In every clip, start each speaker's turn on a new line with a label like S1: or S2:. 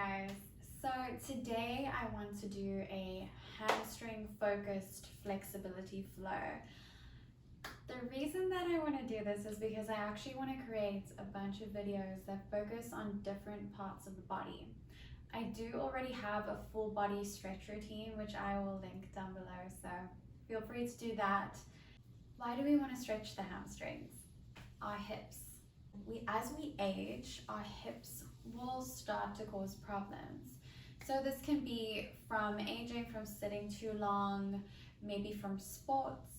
S1: guys, so today I want to do a hamstring focused flexibility flow. The reason that I want to do this is because I actually want to create a bunch of videos that focus on different parts of the body. I do already have a full body stretch routine which I will link down below, so feel free to do that. Why do we want to stretch the hamstrings? Our hips. As we age, our hips will start to cause problems. So this can be from aging, from sitting too long, maybe from sports,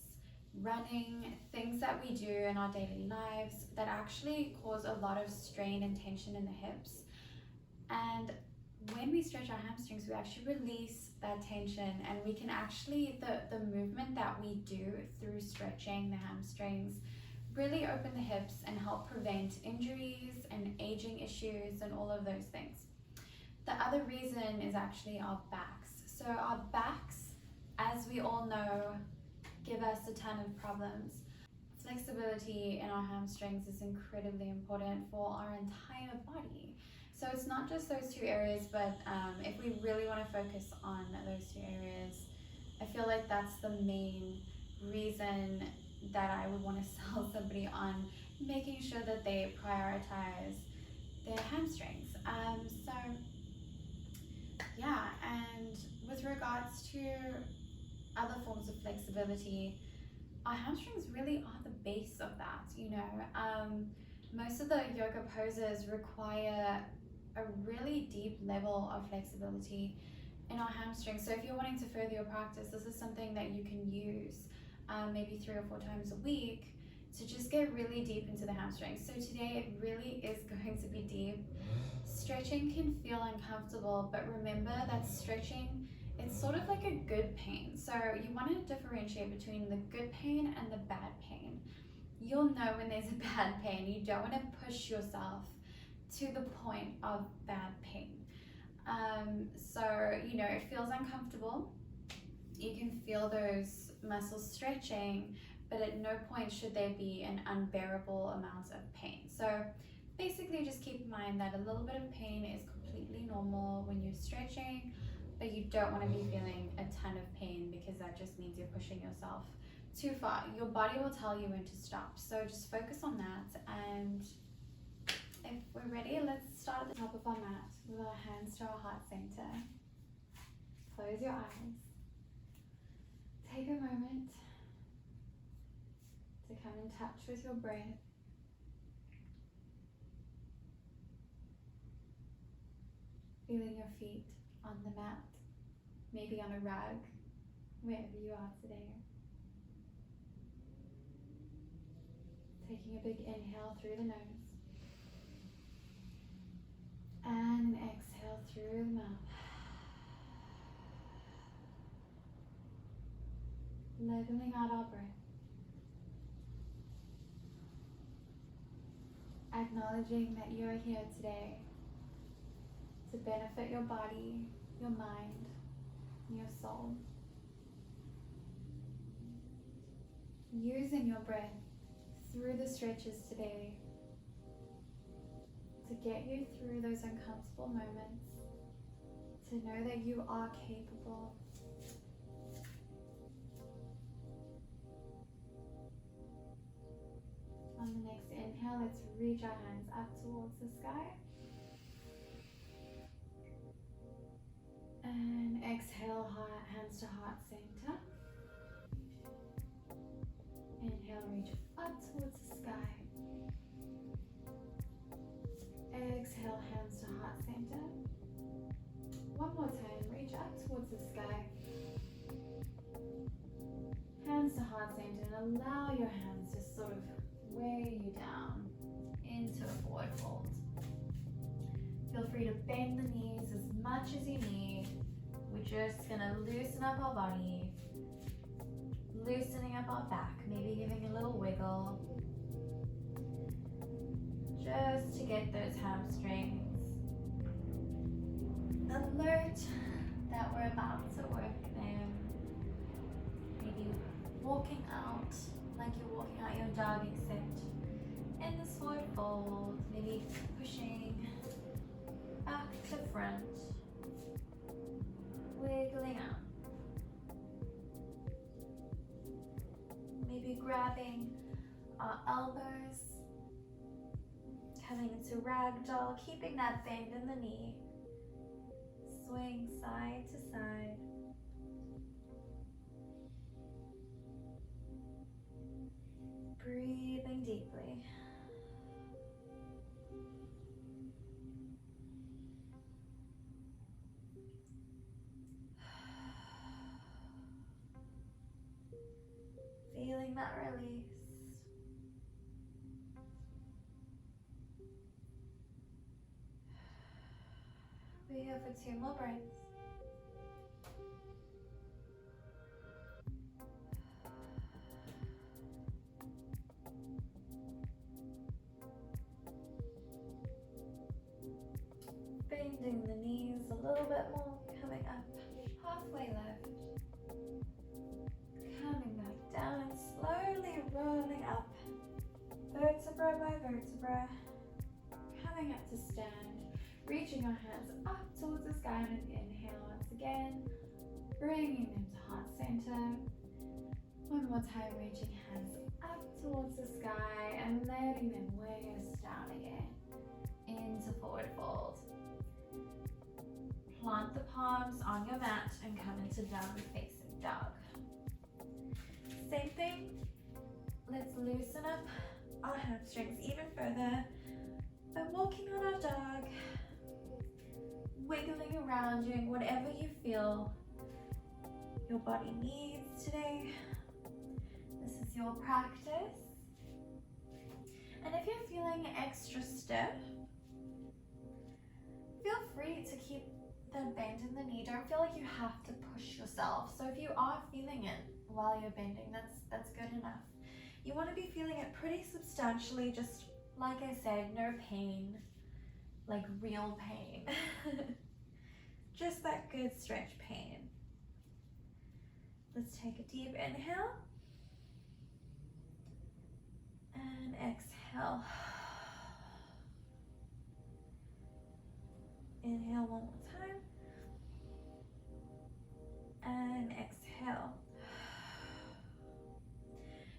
S1: running, things that we do in our daily lives that actually cause a lot of strain and tension in the hips. And when we stretch our hamstrings, we actually release that tension, and we can actually, the movement that we do through stretching the hamstrings really open the hips and help prevent injuries and aging issues and all of those things. The other reason is actually our backs. So our backs, as we all know, give us a ton of problems. Flexibility in our hamstrings is incredibly important for our entire body. So it's not just those two areas, but if we really want to focus on those two areas, I feel like that's the main reason that I would want to sell somebody on making sure that they prioritize their hamstrings. So yeah, and with regards to other forms of flexibility, our hamstrings really are the base of that, you know. Most of the yoga poses require a really deep level of flexibility in our hamstrings. So if you're wanting to further your practice, this is something that you can use maybe 3 or 4 times a week to just get really deep into the hamstrings. So today it really is going to be deep. Stretching can feel uncomfortable, but remember that stretching, it's sort of like a good pain. So you want to differentiate between the good pain and the bad pain. You'll know when there's a bad pain. You don't want to push yourself to the point of bad pain. So, you know, it feels uncomfortable. You can feel those muscles stretching, but at no point should there be an unbearable amount of pain. So basically just keep in mind that a little bit of pain is completely normal when you're stretching, but you don't want to be feeling a ton of pain because that just means you're pushing yourself too far. Your body will tell you when to stop. So just focus on that, and if we're ready, let's start at the top of our mat with our hands to our heart center. Close your eyes. Take a moment to come in touch with your breath. Feeling your feet on the mat, maybe on a rug, wherever you are today. Taking a big inhale through the nose and an exhale through the mouth. Leveling out our breath. Acknowledging that you're here today to benefit your body, your mind, and your soul. Using your breath through the stretches today to get you through those uncomfortable moments, to know that you are capable. On the next inhale, let's reach our hands up towards the sky. And exhale, hands to heart center. Inhale, reach up towards the sky. Exhale, hands to heart center. One more time, reach up towards the sky. Hands to heart center, and allow your hands to sort of weigh you down into a forward fold. Feel free to bend the knees as much as you need. We're just gonna loosen up our body, loosening up our back, maybe giving a little wiggle, just to get those hamstrings alert that we're about to work them. Maybe walking out like you're walking out your dog, except in this forward fold, maybe pushing back to front, wiggling out. Maybe grabbing our elbows, coming into ragdoll, keeping that bend in the knee. Swing side to side. Breathing deeply. Feeling that release. We're here for 2 more breaths. Bending the knees a little bit more, coming up halfway left. Coming back down and slowly rolling up, vertebra by vertebra. Coming up to stand, reaching our hands up towards the sky and inhale once again, bringing them to heart center. One more time, reaching hands up towards the sky and letting them weigh us down again into forward fold. Plant the palms on your mat and come into downward facing dog. Same thing, let's loosen up our hamstrings even further by walking on our dog, wiggling around, doing whatever you feel your body needs today. This is your practice. And if you're feeling extra stiff, feel free to keep the bend in the knee. Don't feel like you have to push yourself. So if you are feeling it while you're bending, that's good enough. You want to be feeling it pretty substantially, just like I said, no pain, like real pain. Just that good stretch pain. Let's take a deep inhale and exhale. Inhale one more time and exhale.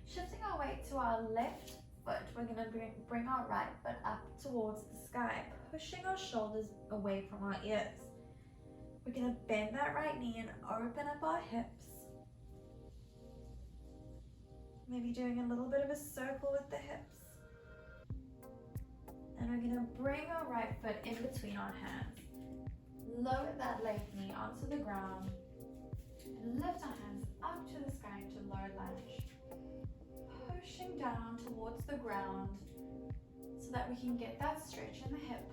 S1: Shifting our weight to our left foot, we're going to bring our right foot up towards the sky, pushing our shoulders away from our ears. We're going to bend that right knee and open up our hips. Maybe doing a little bit of a circle with the hips. And we're going to bring our right foot in between our hands. Lower that left knee onto the ground. And lift our hands up to the sky into low lunge. Pushing down towards the ground so that we can get that stretch in the hip.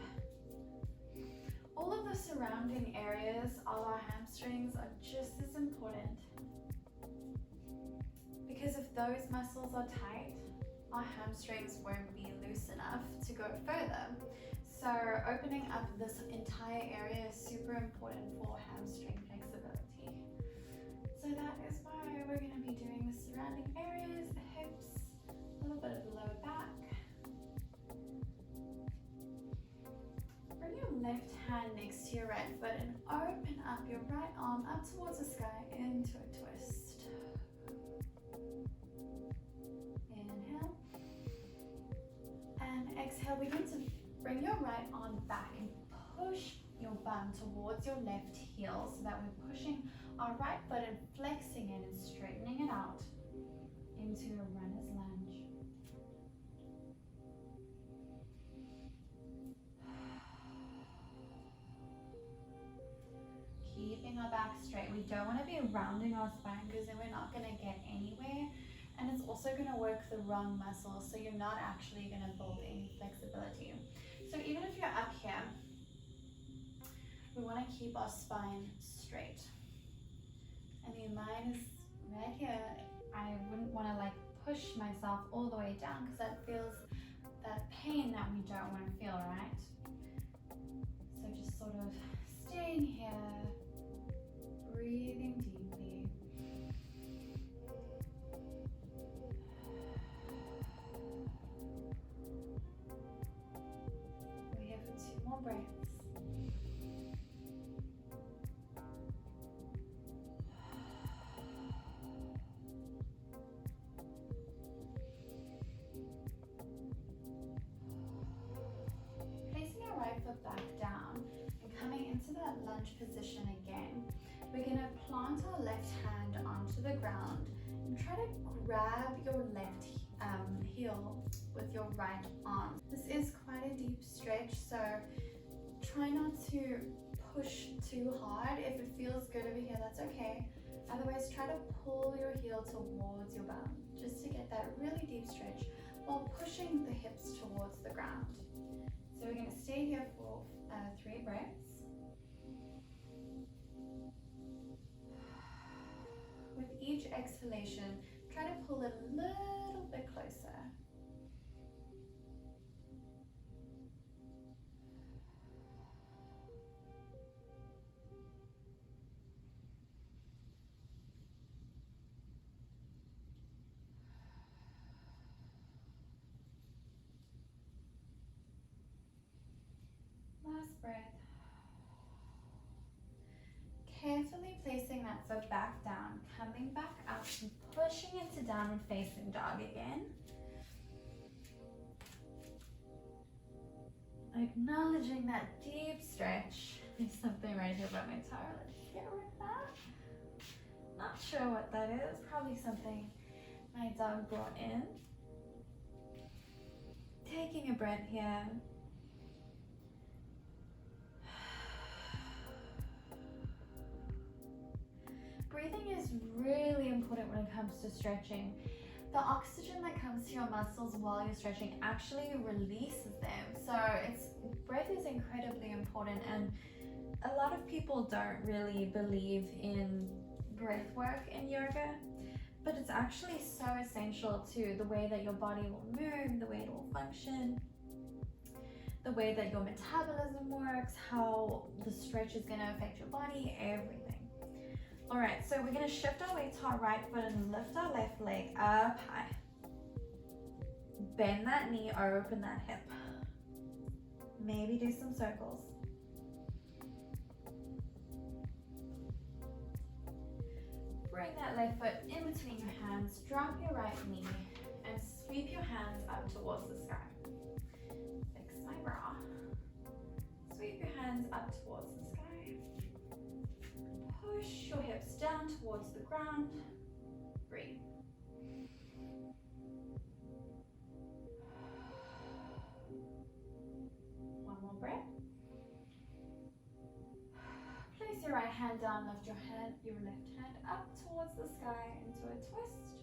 S1: All of the surrounding areas of our hamstrings are just as important, because if those muscles are tight, our hamstrings won't be loose enough to go further. So opening up this entire area is super important for hamstring flexibility. So that is why we're going to be doing the surrounding areas, the hips, a little bit of the lower back. Bring your left hand next to your right foot and open up your right arm up towards the sky into a twist. Inhale. And exhale, begin to bring your right arm back and push your bum towards your left heel so that we're pushing our right foot and flexing it and straightening it out into a runner's lunge. Keeping our back straight. We don't want to be rounding our spine because then we're not going to get anywhere. And it's also going to work the wrong muscles, so you're not actually going to build any flexibility. So even if you're up here, we want to keep our spine straight. I mean, mine is right here. I wouldn't want to like push myself all the way down because that feels that pain that we don't want to feel, right? So just sort of staying here, breathing deeply. We're here for 2 more breaths. into that lunge position again. We're going to plant our left hand onto the ground and try to grab your left heel with your right arm. This is quite a deep stretch, so try not to push too hard. If it feels good over here, that's okay. Otherwise, try to pull your heel towards your bum just to get that really deep stretch while pushing the hips towards the ground. So we're going to stay here for 3 breaths. With each exhalation, try to pull it a little bit closer. Last breath. Carefully placing that foot back down, coming back up and pushing into downward facing dog again. Acknowledging that deep stretch. There's something right here by my toe. Let's get rid of that. Not sure what that is. Probably something my dog brought in. Taking a breath here. Breathing is really important when it comes to stretching. The oxygen that comes to your muscles while you're stretching actually releases them. So breath is incredibly important, and a lot of people don't really believe in breath work in yoga, but it's actually so essential to the way that your body will move, the way it will function, the way that your metabolism works, how the stretch is going to affect your body, everything. All right, so we're going to shift our weight to our right foot and lift our left leg up high. Bend that knee, open that hip. Maybe do some circles. Bring that left foot in between your hands, drop your right knee, and sweep your hands up towards the sky. Fix my bra. Sweep your hands up towards the sky. Push your hips down towards the ground. Breathe. One more breath. Place your right hand down, lift your left hand up towards the sky into a twist.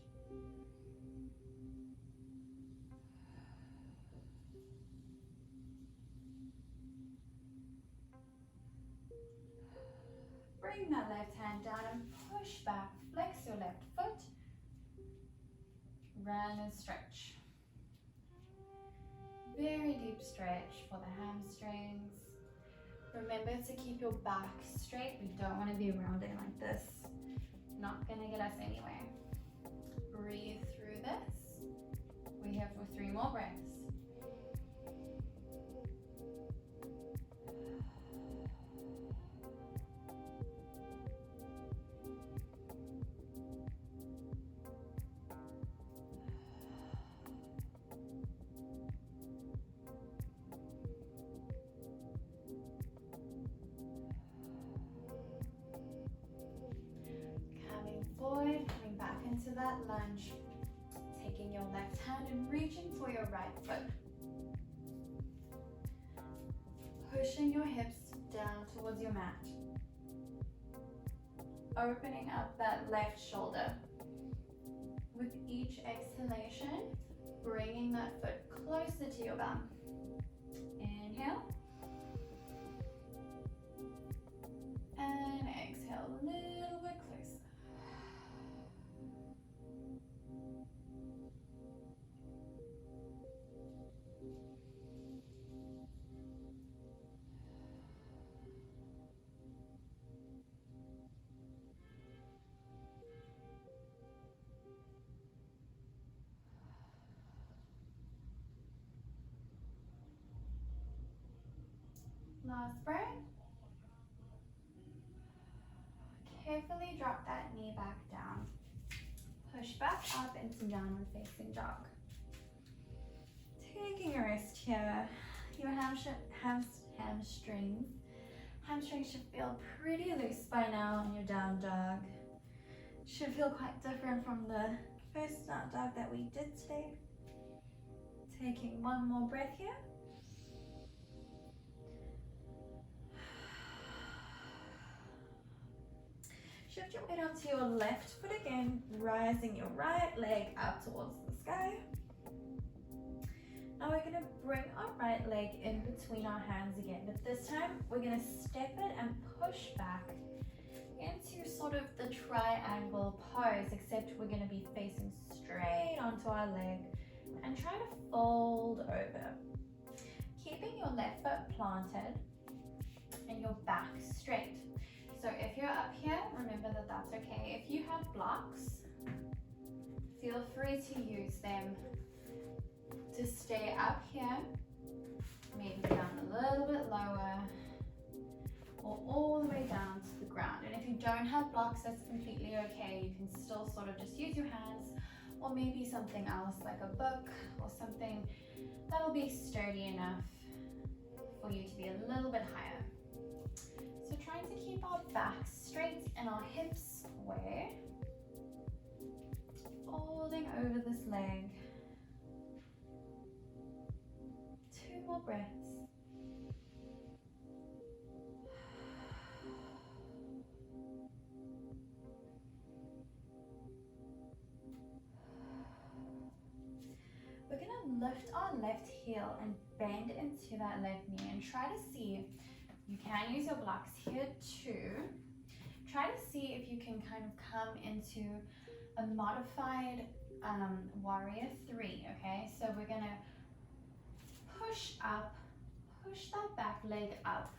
S1: Bring that left hand down and push back. Flex your left foot. Run and stretch. Very deep stretch for the hamstrings. Remember to keep your back straight. We don't want to be rounding like this. Not going to get us anywhere. Breathe through this. We're here for 3 more breaths. Coming back into that lunge, taking your left hand and reaching for your right foot. Pushing your hips down towards your mat. Opening up that left shoulder. With each exhalation, bringing that foot closer to your bum. Inhale. And exhale a little bit closer. Last breath. Carefully drop that knee back down. Push back up into downward facing dog. Taking a rest here. Your hamstrings Hamstrings should feel pretty loose by now in your down dog. Should feel quite different from the first down dog that we did today. Taking one more breath here. Shift your weight onto your left foot again, rising your right leg up towards the sky. Now we're going to bring our right leg in between our hands again, but this time we're going to step it and push back into sort of the triangle pose, except we're going to be facing straight onto our leg and try to fold over. Keeping your left foot planted and your back straight. So if you're up here, remember that that's okay. If you have blocks, feel free to use them to stay up here, maybe down a little bit lower, or all the way down to the ground. And if you don't have blocks, that's completely okay. You can still sort of just use your hands, or maybe something else like a book or something that'll be sturdy enough for you to be a little bit higher. So trying to keep our back straight and our hips square, folding over this leg. 2 more breaths. We're going to lift our left heel and bend into that left knee and try to see, you can use your blocks here too. Try to see if you can kind of come into a modified warrior 3, okay? So we're going to push up, push that back leg up,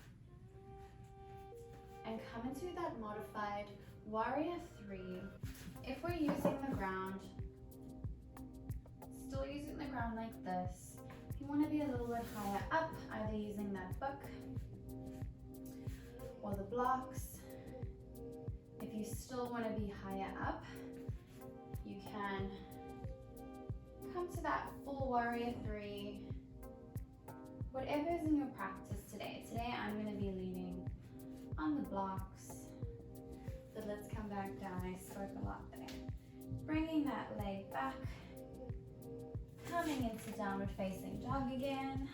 S1: and come into that modified warrior 3. If we're using the ground, still using the ground like this. If you want to be a little bit higher up, either using that book or the blocks. If you still want to be higher up, you can come to that full warrior 3. Whatever is in your practice today. Today I'm going to be leaning on the blocks. So let's come back down. I spoke a lot there. Bringing that leg back. Coming into downward facing dog again.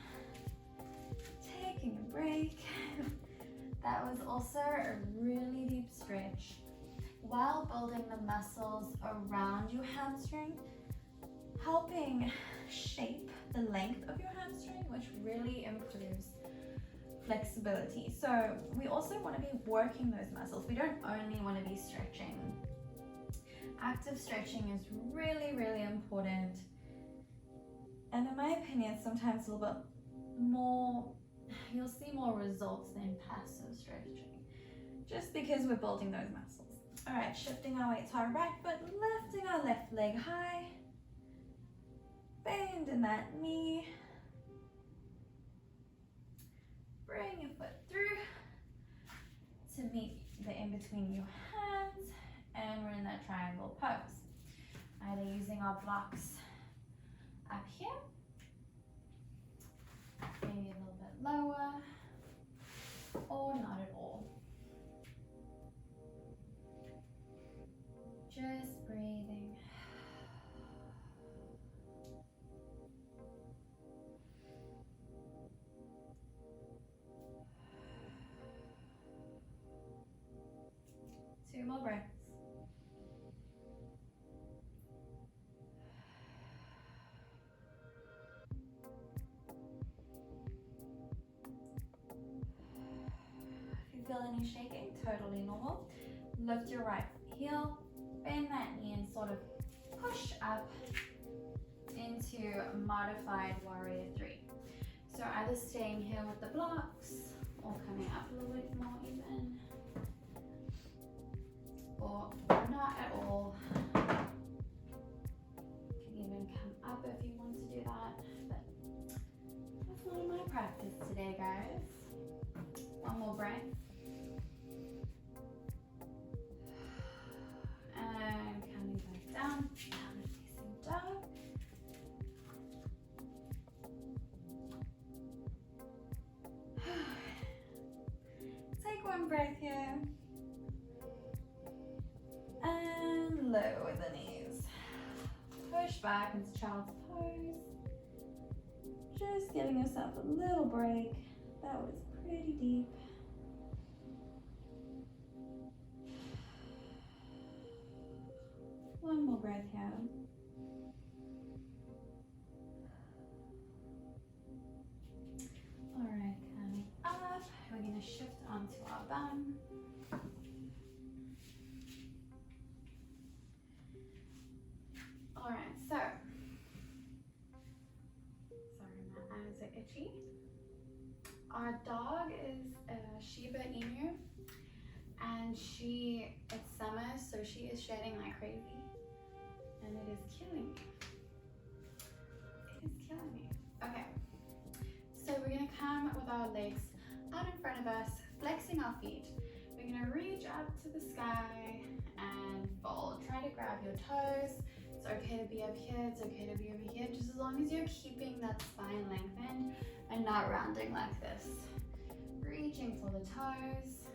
S1: Taking a break. That was also a really deep stretch while building the muscles around your hamstring, helping shape the length of your hamstring, which really improves flexibility. So we also want to be working those muscles. We don't only want to be stretching. Active stretching is really, really important. And in my opinion, sometimes a little bit more, you'll see more results than passive stretching, just because we're building those muscles. All right, shifting our weight to our right foot, lifting our left leg high, bend in that knee, bring your foot through to meet the in between your hands, and we're in that triangle pose. Either using our blocks up here, maybe a little bit lower, or not at all. Just breathing. Two more breaths. Feel any shaking, totally normal. Lift your right heel, bend that knee and sort of push up into modified warrior 3. So either staying here with the blocks or coming up a little bit more even, or not at all. You can even come up if you want to do that, but that's not in my practice today, guys. One more breath. And coming back down, downward facing dog. one breath here. And lower the knees. Push back into child's pose. Just giving yourself a little break. That was pretty deep. One more breath here. All right, coming up, we're going to shift onto our bum. All right, so, sorry, my eyes are itchy. Our dog is a Shiba Inu, and it's summer, so she is shedding like crazy, and it is killing me. It is killing me. Okay, so we're gonna come with our legs out in front of us, flexing our feet. We're gonna reach up to the sky and fold. Try to grab your toes. It's okay to be up here, it's okay to be over here, just as long as you're keeping that spine lengthened and not rounding like this. Reaching for the toes.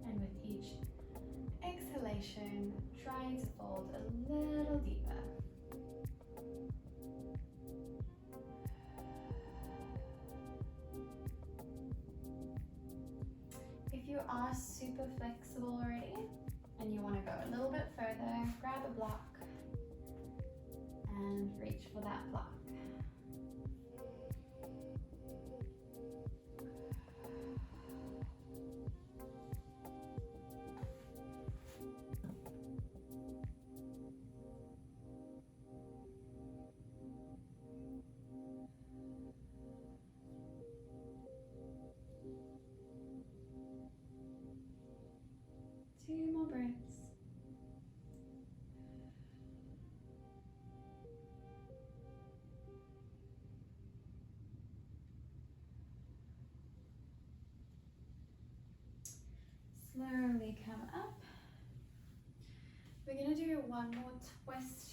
S1: And with each exhalation, trying to fold a little deeper. If you are super flexible already and you want to go a little bit further, grab a block and reach for that block. Two more breaths. Slowly come up. We're going to do one more twist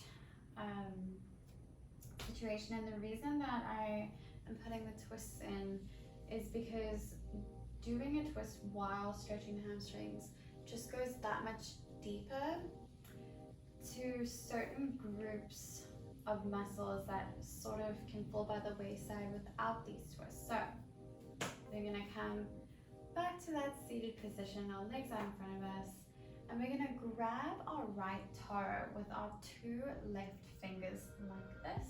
S1: situation, and the reason that I am putting the twists in is because doing a twist while stretching the hamstrings just goes that much deeper to certain groups of muscles that sort of can fall by the wayside without these twists. So we're going to come back to that seated position, our legs out in front of us, and we're going to grab our right toe with our two left fingers like this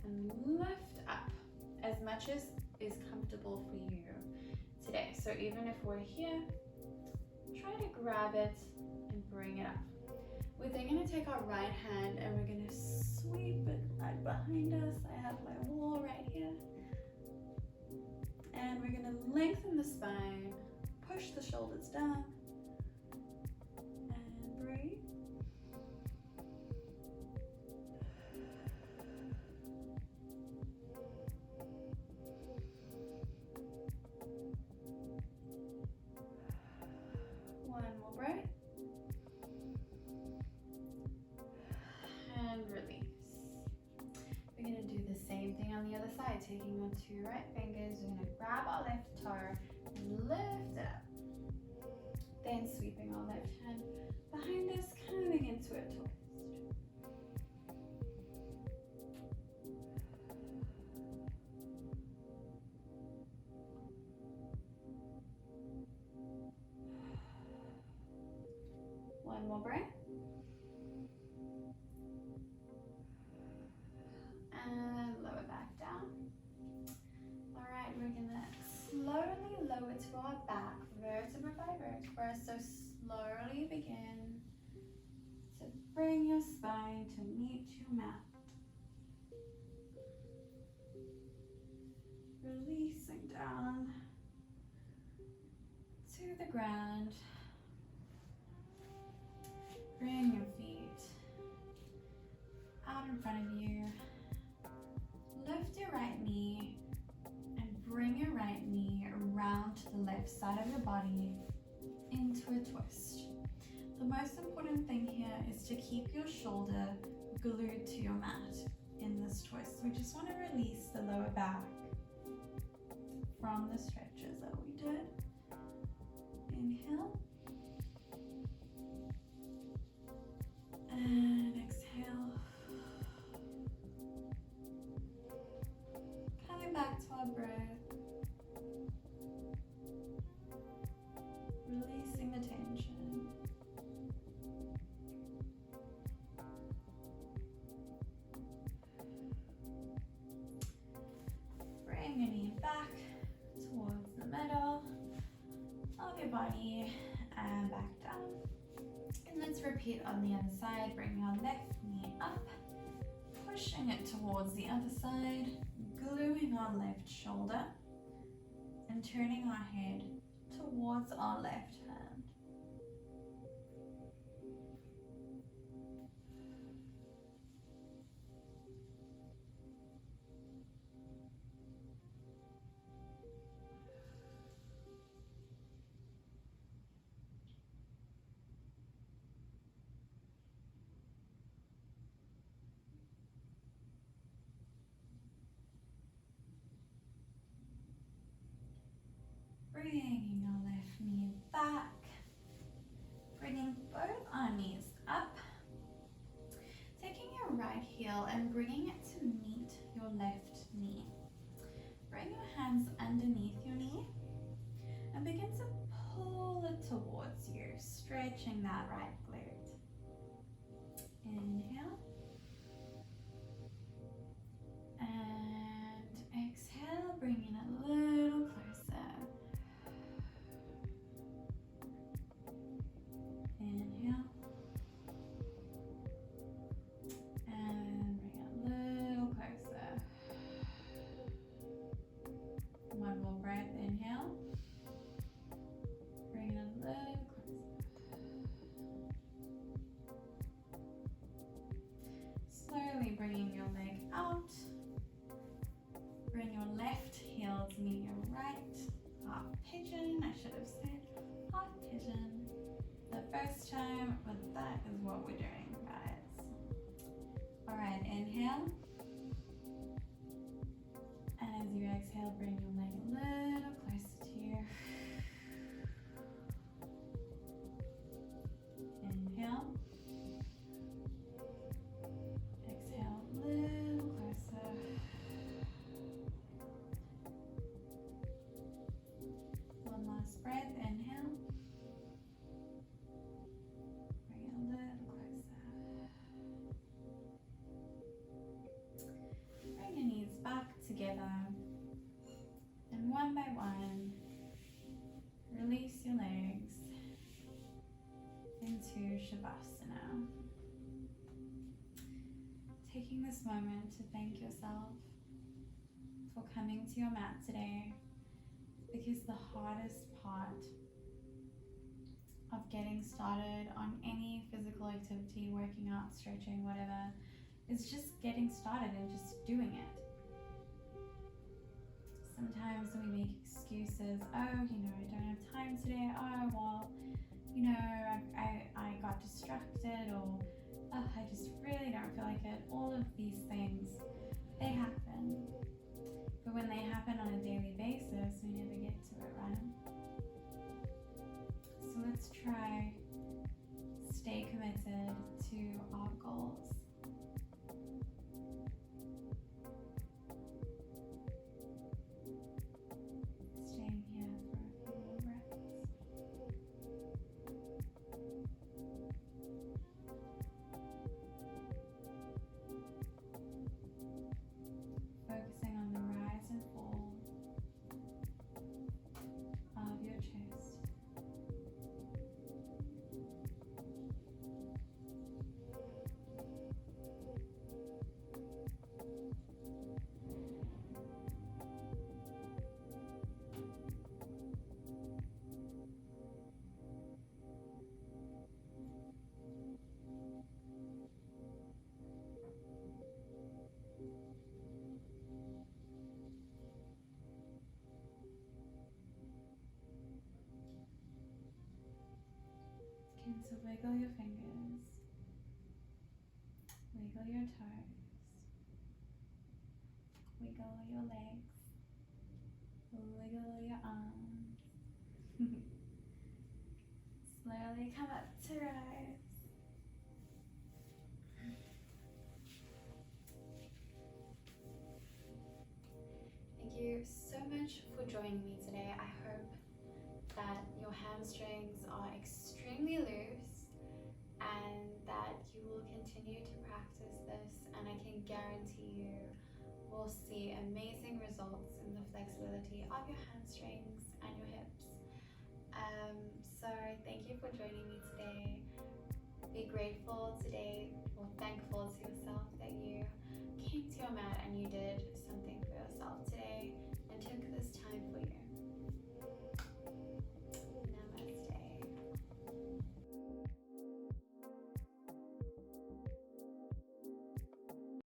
S1: and lift up as much as is comfortable for you today. So even if we're here, try to grab it and bring it up. We're then going to take our right hand and we're going to sweep it right behind us. I have my wall right here. And we're going to lengthen the spine, push the shoulders down, and breathe. One more breath. And release. We're going to do the same thing on the other side, taking our two right fingers. We're going to grab our left toe and lift it up. Then sweeping our left hand behind us, coming into a twist. One more breath. And lower back down. All right, we're gonna slowly lower to our back, vertebra by vertebra. So slowly begin to bring your spine to meet your mat. Releasing down to the ground. Bring your feet out in front of you. Lift your right knee and bring your right knee around to the left side of your body into a twist. The most important thing here is to keep your shoulder glued to your mat in this twist. we just want to release the lower back from the stretches that we did. Inhale. And exhale. Coming back to our breath. Releasing the tension. Bring your knee back towards the middle of your body and back down. And let's repeat on the other side, bringing our left knee up, pushing it towards the other side, gluing our left shoulder, and turning our head towards our left hand. Bringing our left knee back, bringing both our knees up, taking your right heel and bringing it to meet your left knee. Bring your hands underneath your knee and begin to pull it towards you, stretching that right glute. Inhale and exhale, bringing it a little closer. Inhale and bring it a little closer. One more breath. Inhale, bring it a little closer. Slowly bringing your leg out. Bring your left heel to meet your right. Half pigeon, I should have said half pigeon the first time, but that is what we're doing, guys. All right, inhale. And as you exhale, bring your leg a little closer to you. Inhale. Exhale a little closer. One last breath. Inhale. Bring it a little closer. Bring your knees back together. And one by one, release your legs into Shavasana. Taking this moment to thank yourself for coming to your mat today, because the hardest part of getting started on any physical activity, working out, stretching, whatever, is just getting started and just doing it. Sometimes we make excuses. Oh, I don't have time today. Oh, well, I got distracted, or oh, I just really don't feel like it. All of these things, they happen. But when they happen on a daily basis, we never get to it, right? So let's try stay committed to our goals. Staying here for a few more breaths. Focusing on the rise and fall of your chest. So wiggle your fingers, wiggle your toes, Wiggle your legs. Wiggle your arms. Slowly come up to rise. Thank you so much for joining me today. I hope that your hamstrings are extremely loose and that you will continue to practice this, and I can guarantee you will see amazing results in the flexibility of your hamstrings and your hips. So thank you for joining me today. Be grateful today, or thankful to yourself that you came to your mat and you did